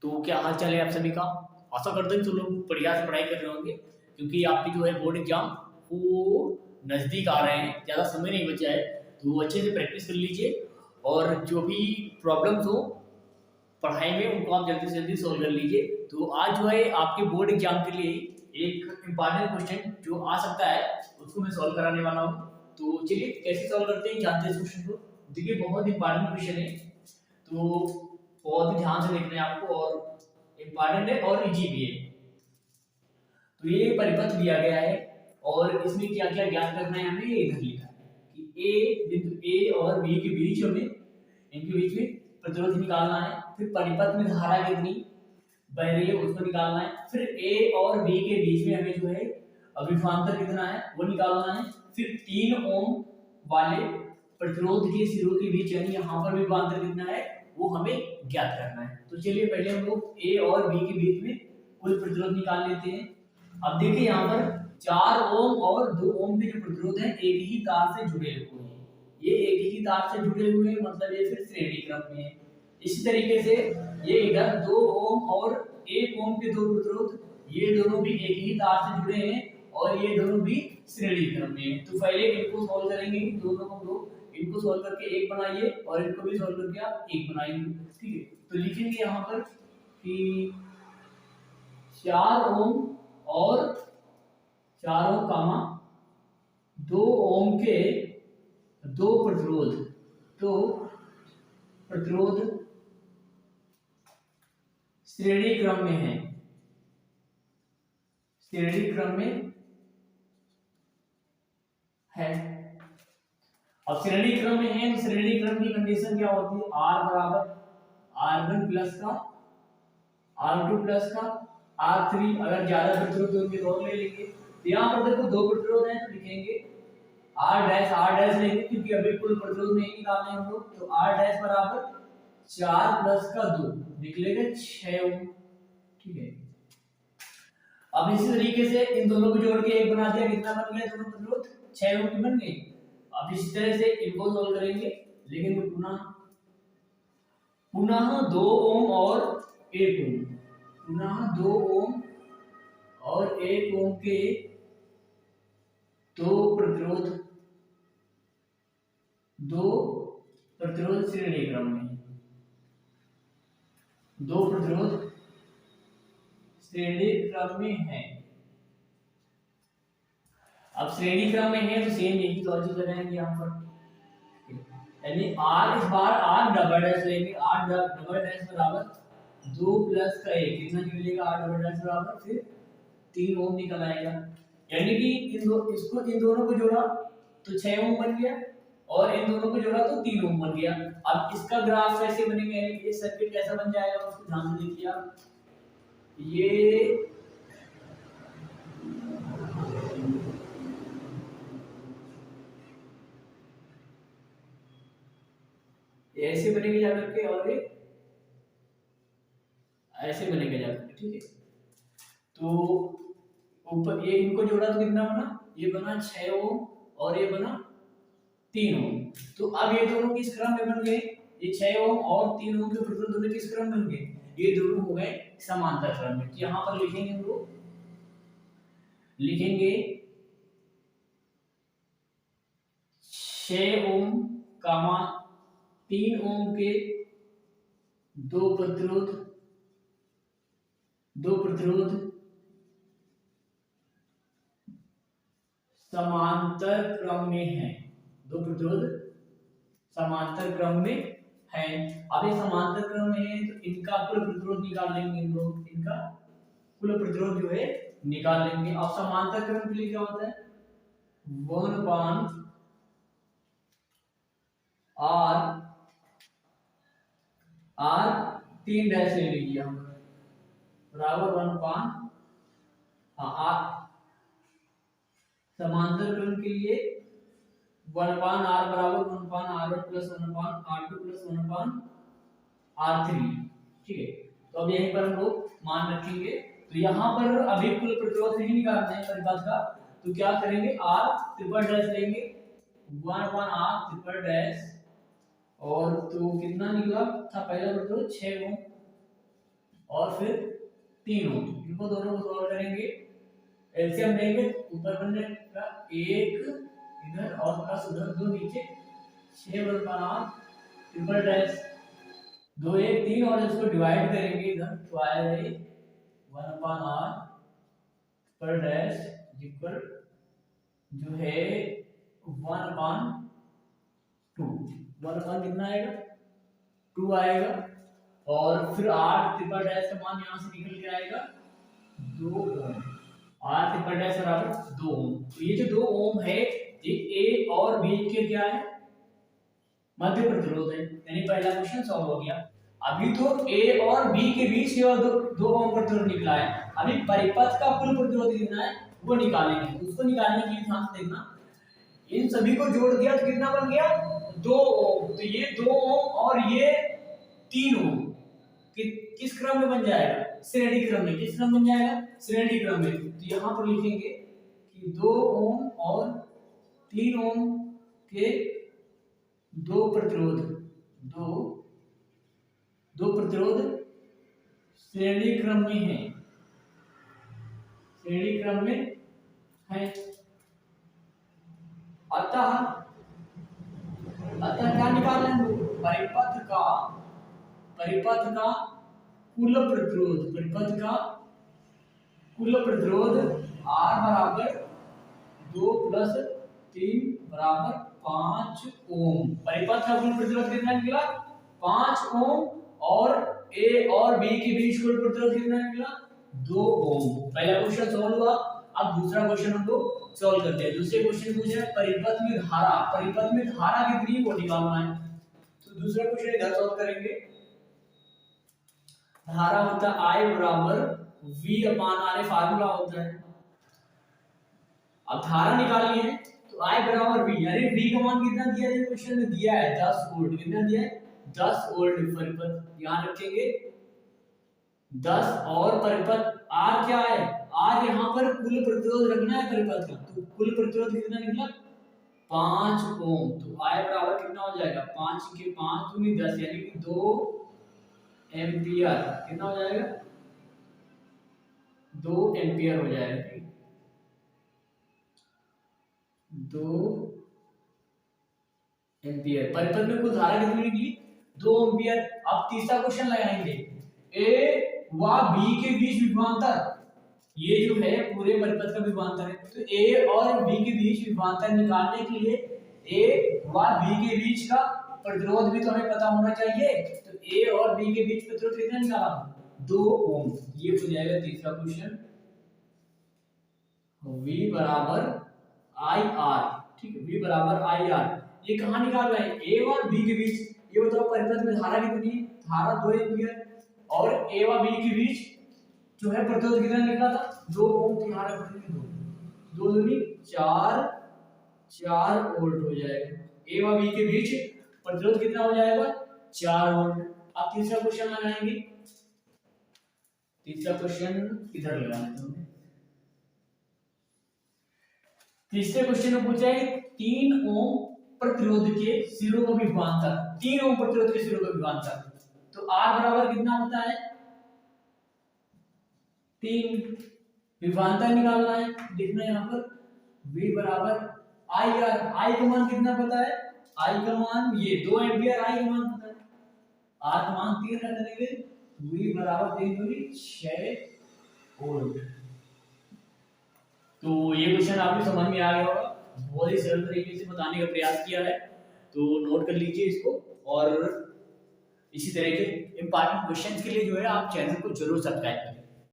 तो क्या हाल चाल है आप सभी का। आशा करते हैं तो लोग बढ़िया से पढ़ाई कर रहे होंगे, क्योंकि आपकी जो है बोर्ड एग्जाम वो नज़दीक आ रहे हैं, ज़्यादा समय नहीं बचा है। तो अच्छे से प्रैक्टिस कर लीजिए और जो भी प्रॉब्लम्स हो पढ़ाई में उनको आप जल्दी से जल्दी सॉल्व कर लीजिए। तो आज जो है आपके बोर्ड एग्जाम के लिए एक इम्पॉर्टेंट क्वेश्चन जो आ सकता है उसको मैं सॉल्व कराने वाला हूँ। तो चलिए कैसे सॉल्व करते हैं जानते हैं इस क्वेश्चन को। देखिए बहुत इंपॉर्टेंट क्वेश्चन है, तो बहुत ही ध्यान से देखना है आपको, और इम्पॉर्टेंट है और इजी भी है। तो ये परिपथ दिया गया है और इसमें क्या क्या ज्ञात करना है हमें, इधर लिखा है कि ए बिंदु ए और बी के बीच हमें इनके बीच में प्रतिरोध निकालना है। फिर परिपथ में धारा कितनी बह रही है उसको निकालना है। फिर ए और बी के बीच में हमें जो है विभवांतर कितना है वो निकालना है। फिर 3 ओम वाले प्रतिरोध के सिरों के बीच यानी यहाँ पर विभवांतर कितना है वो हमें ज्ञात करना है। तो चलिए पहले हम लोग ए और बी के बीच में कुल प्रतिरोध निकाल लेते हैं। अब देखिए यहाँ पर 4 ओम और 2 ओम के जो प्रतिरोध हैं एक ही तार से जुड़े हुए हैं। ये एक ही तार से जुड़े हुए हैं, मतलब ये फिर श्रेणी क्रम में है। इसी तरीके से ये इधर 2 ओम और 1 ओम के दो प्रतिरोध, ये दोनों भी एक ही तार से जुड़े हैं और ये दोनों भी श्रेणी क्रम में है। तो पहले इनको सॉल्व करेंगे, दोनों को दो इनको सॉल्व करके एक बनाइए और इनको भी सॉल्व करके आप एक बनाइए। ठीक है, तो लिखेंगे यहाँ पर कि 4 ओम और 4 ओम कामा 2 ओम के दो प्रतिरोध श्रेणी क्रम में है, श्रेणी क्रम में है। अब श्रेणी क्रम में है तो श्रेणी क्रम की कंडीशन क्या होती है, R बराबर R1 प्लस का R2 प्लस का R3। अगर ज्यादा प्रतिरोध होंगे तो और ले लेंगे। तो यहाँ पर देखो दो प्रतिरोध हैं तो लिखेंगे R डैश लेंगे, क्योंकि अभी कुल प्रतिरोध नहीं निकालने हम लोग। तो R डैश बराबर 4 प्लस का 2 निकलेगा 6 ओम। ठीक है, अब इसी तरीके से इन दोनों को जोड़ के एक बना दिया, कितना बन गया दोनों प्रतिरोध 6 ओम की बन गई। अब इसी तरह से इनको सॉल्व करेंगे, लेकिन पुनः 2 ओम और 1 ओम, पुनः 2 ओम और 1 ओम के दो प्रतिरोध श्रेणी क्रम में, दो प्रतिरोध श्रेणी क्रम में है। अब श्रेणी क्रम में है तो सेम यही लॉजिक लगाएंगे यहाँ पर, यानी R इस बार R डबल डैश लेंगे। R डबल डैश बराबर 2 प्लस का 1 कितना निकलेगा, R डबल डैश बराबर फिर 3 ओम निकल आएगा। यानी कि इन दोनों को जोड़ा तो 6 ओम बन गया और इन दोनों को जोड़ा तो 3 ओम बन गया। अब इसका ग्राफ कैसे बनेगा, ये सर्किट कैसा बन जाएगा उसको ध्यान से देखिए आप। ये ऐसे बनेगा जा करके और ये ऐसे बनेगा जा करके। ठीक है, तो ऊपर ये इनको जोड़ा तो कितना बना, ये बना 6 ओम और ये बना 3 ओम। तो अब ये दोनों किस क्रम में बन गए, ये 6 ओम और 3 ओम के प्रतिरोध दोनों किस क्रम में बन गए, ये दोनों हो गए समांतर क्रम में। तो यहाँ पर लिखेंगे हम लोग, लिखेंगे 6 ओम कामा 3 ओम के दो प्रतिरोध समांतर क्रम में है, दो प्रतिरोध समांतर क्रम में है। अब ये समांतर क्रम में है तो इनका कुल प्रतिरोध निकाल लेंगे हम लोग, इनका कुल प्रतिरोध जो है निकाल लेंगे। अब समांतर क्रम के लिए क्या होता है, 1 R 3 डैश ले लीजिए हम बराबर 1 समांतर क्रम के लिए 1 R बराबर 1 R1 plus 1 R2 plus 1 R3। ठीक है, तो अब यहीं पर हम लोग मान रखेंगे। तो यहाँ पर अभी कुल प्रतिरोध नहीं निकालते हैं परिपथ का, तो क्या करेंगे, R ट्रिपल डैश लेंगे 1 R ट्रिपल डैश, और तो कितना निकला था पहला प्रतिरोध 6 ओम, और फिर 3 ओम। इनको दोनों को सॉल्व करेंगे, एलसीएम लेंगे, ऊपर बनेगा 1 इधर और प्लस उधर, 2 नीचे, 6 1 8 ट्रिपल डैश 2 1 3 और इसको डिवाइड करेंगे इधर, तो आएगा ये 1/r ट्रिपल डैश इक्वल जो है 1/2। 1 कितना आएगा 2 आएगा, और फिर r ट्रिपल डैश का मान यहाँ से निकल के आएगा 2 ओम। r ट्रिपल डैश बराबर 2 ओम। तो ये जो 2 ओम है ये a और b के क्या है, मध्य प्रतिरोध है, यानी पहला क्वेश्चन सॉल्व हो गया। अभी तो a और b के बीच ये 2 ओम प्रतिरोध निकला है, अभी परिपथ का कुल प्रतिरोध कितना है वो निकालेंगे। तो उसको निकालने के लिए ध्यान से देखना, इन सभी को जोड़ दिया तो कितना बन गया 2 ओम। तो ये 2 ओम और ये 3 ओम किस क्रम में बन जाएगा, श्रेणी क्रम में। किस क्रम बन जाएगा, श्रेणी क्रम में। तो यहाँ पर लिखेंगे कि 2 ओम और 3 ओम के दो प्रतिरोध श्रेणी क्रम में है, श्रेणी क्रम में है। अतः क्या निकालना है, परिपथ का कुल प्रतिरोध R बराबर 2 + 3 बराबर 5 ओम। परिपथ का कुल प्रतिरोध कितना निकला 5 ओम, और A और B के बीच कुल प्रतिरोध कितना निकला 2 ओम। पहला क्वेश्चन सॉल्व हुआ। अब दूसरा क्वेश्चन हम लोग सॉल्व करते हैं। दूसरे क्वेश्चन पूछ रहे हैं परिपथ में धारा कितनी वो निकालना है। तो दूसरा क्वेश्चन इधर सॉल्व करेंगे। धारा होता है I बराबर V/R, फार्मूला होता है। अब धारा निकालनी है तो I बराबर V, यानी V का मान कितना दिया है, क्वेश्चन में दिया है 10 वोल्ट। कितना दिया है 10 वोल्ट। परिपथ ध्यान रखेंगे 10, और परिपथ R क्या है, R यहाँ पर कुल प्रतिरोध रखना है परिपथ का। तो कुल प्रतिरोध कितना निकला 5 ओम। तो I बराबर कितना हो जाएगा 5 के 5 दूनी 10, यानी कि 2 एम्पियर। कितना हो जाएगा 2 एम्पियर हो जाएगा। 2 एम्पियर। परिपथ में कुल धारा कितनी निकली 2 एम्पियर। अब तीसरा क्वेश्चन लगाएंगे, A व B के बीच विभवांतर, ये जो है पूरे परिपथ का विभवांतर है। तो A और B के बीच विभवांतर निकालने के लिए A व B के बीच का प्रतिरोध भी तो हमें पता होना चाहिए। तो A और B के बीच प्रतिरोध कितना निकाला 2 ओम। ये हो जाएगा तीसरा क्वेश्चन। V बराबर IR, ठीक है, V बराबर IR। ये कहाँ निकाल रहे हैं A और B के बीच। ये बताओ परिपथ में धारा कितनी, धारा 2 एम्पियर, और A व B के बीच जो है प्रतिरोध कितना निकला था 2 ओम। की धारा कितनी 2 दूनी 4 वोल्ट हो जाएगा। A व B के बीच प्रतिरोध कितना हो जाएगा 4 वोल्ट। अब तीसरा क्वेश्चन लगाएंगे। तीसरा क्वेश्चन इधर लगाना है। तीसरे क्वेश्चन में पूछा है 3 ओम प्रतिरोध के सिरों का विभवांतर। 3 ओम प्रतिरोध के सिरों का विभवांतर। तो R बराबर कितना होता है 3। विभवांतर निकालना है, लिखना है यहाँ पर V बराबर IR। I का मान कितना पता है, I का मान ये 2 एम्पियर I का मान पता है। R का मान 3 रख देंगे, V बराबर 3 दूनी 6 वोल्ट। तो ये क्वेश्चन आपको समझ में आ गया होगा। बहुत ही सरल तरीके से बताने का प्रयास किया है, तो नोट कर लीजिए इसको। और इसी तरह के इंपॉर्टेंट क्वेश्चंस के लिए जो है आप चैनल को जरूर सब्सक्राइब करें।